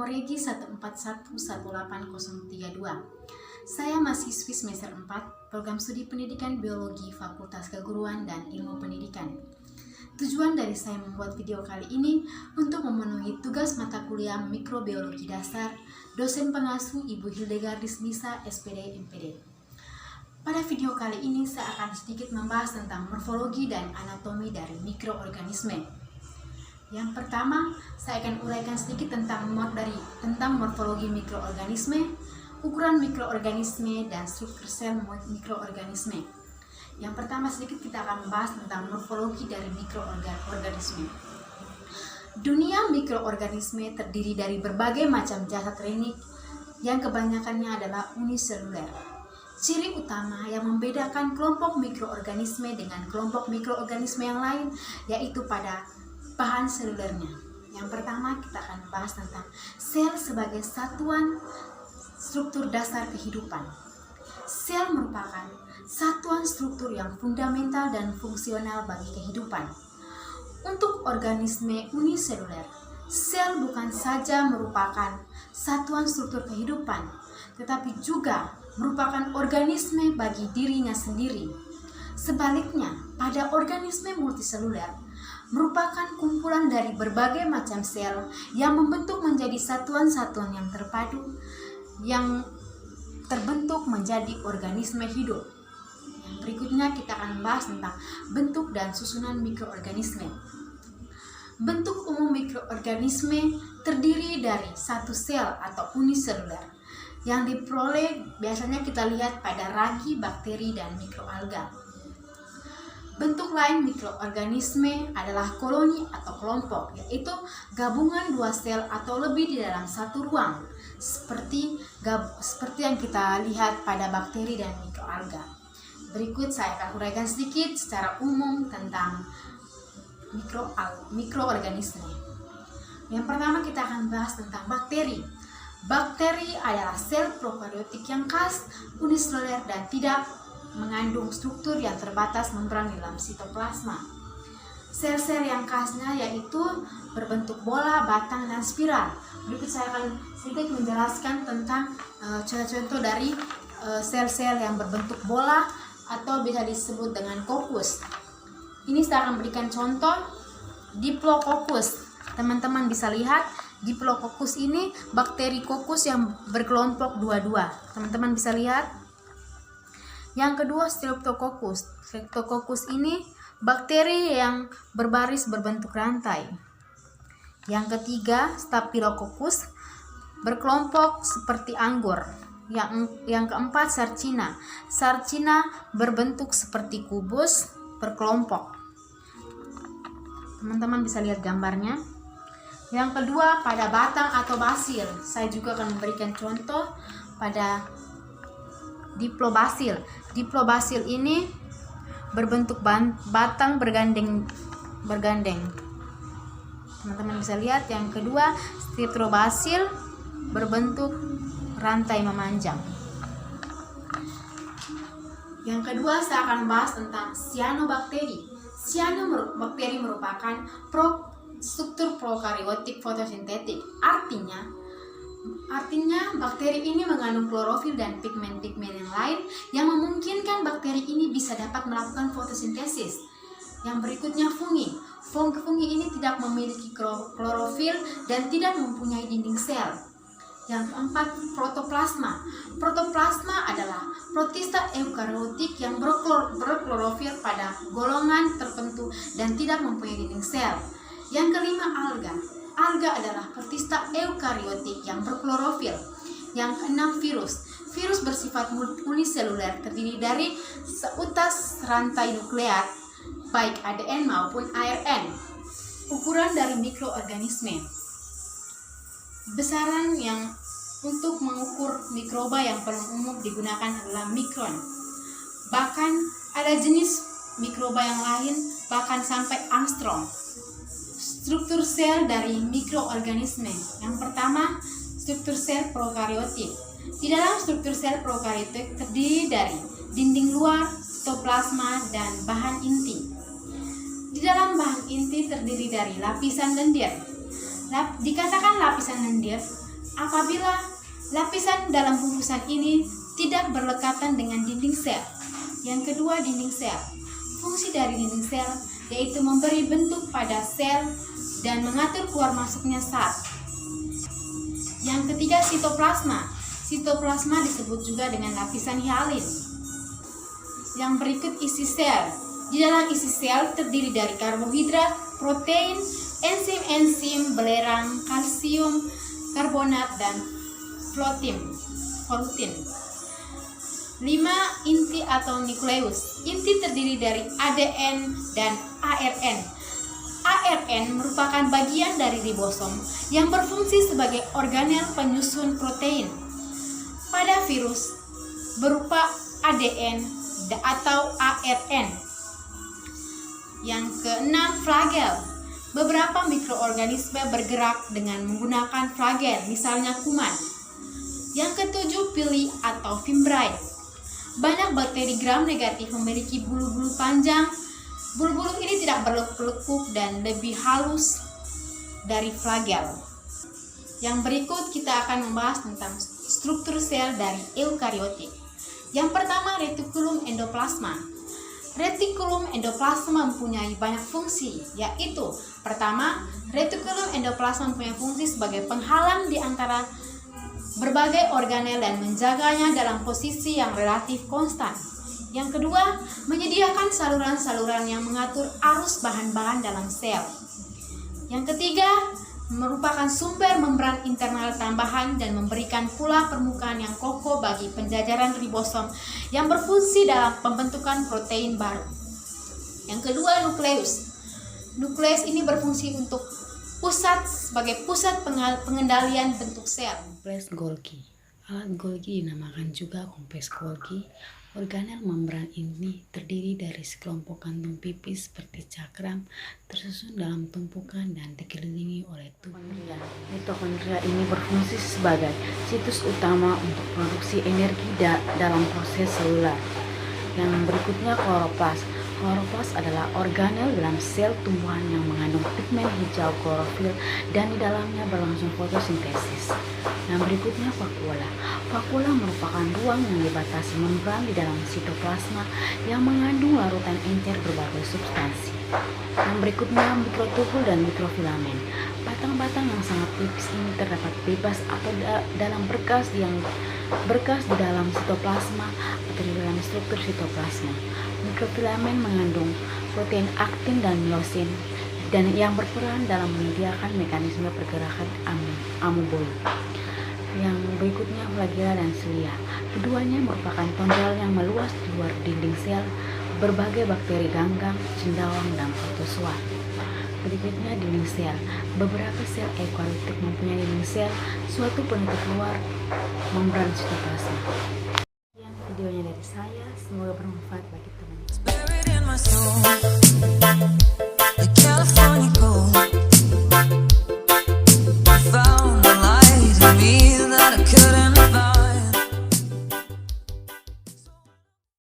Regi 1411832. Saya mahasiswi semester 4 Program Studi Pendidikan Biologi Fakultas Keguruan dan Ilmu Pendidikan. Tujuan dari saya membuat video kali ini untuk memenuhi tugas mata kuliah Mikrobiologi Dasar dosen pengasuh Ibu Hildegardis Lisa, SPD, MPD. Pada video kali ini saya akan sedikit membahas tentang morfologi dan anatomi dari mikroorganisme. Yang pertama, saya akan uraikan sedikit tentang morfologi mikroorganisme, ukuran mikroorganisme, dan struktur sel mikroorganisme. Yang pertama, sedikit kita akan membahas tentang morfologi dari mikroorganisme. Dunia mikroorganisme terdiri dari berbagai macam jasad renik yang kebanyakannya adalah uniseluler. Ciri utama yang membedakan kelompok mikroorganisme dengan kelompok mikroorganisme yang lain yaitu pada bahan selulernya. Yang pertama, kita akan membahas tentang sel sebagai satuan struktur dasar kehidupan. Sel merupakan satuan struktur yang fundamental dan fungsional bagi kehidupan. Untuk organisme uniseluler, sel bukan saja merupakan satuan struktur kehidupan, tetapi juga merupakan organisme bagi dirinya sendiri. Sebaliknya, pada organisme multiseluler, merupakan kumpulan dari berbagai macam sel yang membentuk menjadi satuan-satuan yang terpadu yang terbentuk menjadi organisme hidup. Yang berikutnya kita akan membahas tentang bentuk dan susunan mikroorganisme. Bentuk umum mikroorganisme terdiri dari satu sel atau uniseluler yang diperoleh biasanya kita lihat pada ragi, bakteri, dan mikroalga. Bentuk lain mikroorganisme adalah koloni atau kelompok, yaitu gabungan dua sel atau lebih di dalam satu ruang, seperti yang kita lihat pada bakteri dan mikroalga. Berikut saya akan uraikan sedikit secara umum tentang mikroorganisme. Yang pertama, kita akan bahas tentang bakteri. Bakteri adalah sel prokariotik yang khas, uniseluler, dan tidak mengandung struktur yang terbatas membran di dalam sitoplasma. Sel-sel yang khasnya yaitu berbentuk bola, batang, dan spiral. Berikut saya akan sedikit menjelaskan tentang contoh-contoh dari sel-sel yang berbentuk bola atau bisa disebut dengan kokus. Ini saya akan berikan contoh Diplococcus. Teman-teman bisa lihat Diplococcus ini bakteri kokus yang berkelompok dua-dua. Teman-teman bisa lihat. Yang kedua, Streptococcus. Streptococcus ini bakteri yang berbaris berbentuk rantai. Yang ketiga, Staphylococcus berkelompok seperti anggur. Yang keempat, Sarcina. Sarcina berbentuk seperti kubus berkelompok. Teman-teman bisa lihat gambarnya. Yang kedua, pada batang atau basil. Saya juga akan memberikan contoh pada Diplobasil. Diplobasil ini berbentuk batang bergandeng. Teman-teman bisa lihat. Yang kedua, Streptobasil berbentuk rantai memanjang. Yang kedua, saya akan bahas tentang cyanobacteria. Cyanobacteria merupakan struktur prokariotik fotosintetik. Artinya bakteri ini mengandung klorofil dan pigmen-pigmen yang lain yang memungkinkan bakteri ini bisa dapat melakukan fotosintesis. Yang berikutnya, fungi. Fungi ini tidak memiliki klorofil dan tidak mempunyai dinding sel. Yang keempat, protoplasma. Protoplasma adalah protista eukariotik yang berklorofil pada golongan tertentu dan tidak mempunyai dinding sel. Yang kelima, alga. Alga adalah protista eukariotik yang berklorofil. Yang keenam, virus. Virus bersifat uniseluler, terdiri dari seutas rantai nukleat, baik ADN maupun ARN. Ukuran dari mikroorganisme. Besaran yang untuk mengukur mikroba yang paling umum digunakan adalah mikron. Bahkan ada jenis mikroba yang lain bahkan sampai angstrom. Struktur sel dari mikroorganisme. Yang pertama, struktur sel prokariotik. Di dalam struktur sel prokariotik terdiri dari dinding luar, sitoplasma, dan bahan inti. Di dalam bahan inti terdiri dari lapisan lendir. Dikatakan lapisan lendir apabila lapisan dalam bungkusan ini tidak berlekatan dengan dinding sel. Yang kedua, dinding sel. Fungsi dari dinding sel yaitu memberi bentuk pada sel dan mengatur keluar masuknya zat. Yang ketiga, sitoplasma. Sitoplasma disebut juga dengan lapisan hialin. Yang berikut, isi sel. Di dalam isi sel terdiri dari karbohidrat, protein, enzim-enzim, belerang, kalsium, karbonat, dan fluotin. 5. Inti atau nukleus. Inti terdiri dari ADN dan ARN. ARN merupakan bagian dari ribosom yang berfungsi sebagai organel penyusun protein. Pada virus berupa ADN atau ARN. Yang keenam, flagel. Beberapa mikroorganisme bergerak dengan menggunakan flagel, misalnya kuman. Yang ketujuh, pili atau fimbriae. Banyak bakteri gram negatif memiliki bulu-bulu panjang. Bulu-bulu ini tidak berlekuk dan lebih halus dari flagel. Yang berikut kita akan membahas tentang struktur sel dari eukariotik. Yang pertama, retikulum endoplasma. Retikulum endoplasma mempunyai banyak fungsi, yaitu pertama, retikulum endoplasma mempunyai fungsi sebagai penghalang di antara berbagai organel dan menjaganya dalam posisi yang relatif konstan. Yang kedua, menyediakan saluran-saluran yang mengatur arus bahan-bahan dalam sel. Yang ketiga, merupakan sumber membran internal tambahan dan memberikan pula permukaan yang kokoh bagi penjajaran ribosom yang berfungsi dalam pembentukan protein baru. Yang kedua, nukleus. Nukleus ini berfungsi untuk sebagai pusat pengendalian bentuk sel. Kompleks Golgi. Alat Golgi dinamakan juga kompleks Golgi. Organel membran ini terdiri dari sekelompok kantung pipis seperti cakram tersusun dalam tumpukan dan dikelilingi oleh mitokondria. Mitokondria ini berfungsi sebagai situs utama untuk produksi energi dalam proses selular. Yang berikutnya, kloroplas. Kloroplas adalah organel dalam sel tumbuhan yang mengandung pigmen hijau klorofil dan di dalamnya berlangsung fotosintesis. Yang berikutnya, vakuola. Vakuola merupakan ruang yang dibatasi membran di dalam sitoplasma yang mengandung larutan encer berbagai substansi. Yang berikutnya, mikrotubul dan mikrofilamen. Batang-batang yang sangat tipis ini terdapat bebas atau dalam berkas di dalam sitoplasma atau di dalam struktur sitoplasma. Mikrofilamen mengandung protein aktin dan miosin dan yang berperan dalam menyediakan mekanisme pergerakan amoeboid. Yang berikutnya, flagella dan cilia. Keduanya merupakan tonjol yang meluas di luar dinding sel berbagai bakteri ganggang, cendawang, dan protozoa. Berikutnya, dinding sel. Beberapa sel eukariotik mempunyai dinding sel, suatu penutup luar membran sitoplasma. Sekian videonya dari saya, semoga bermanfaat bagi teman-teman.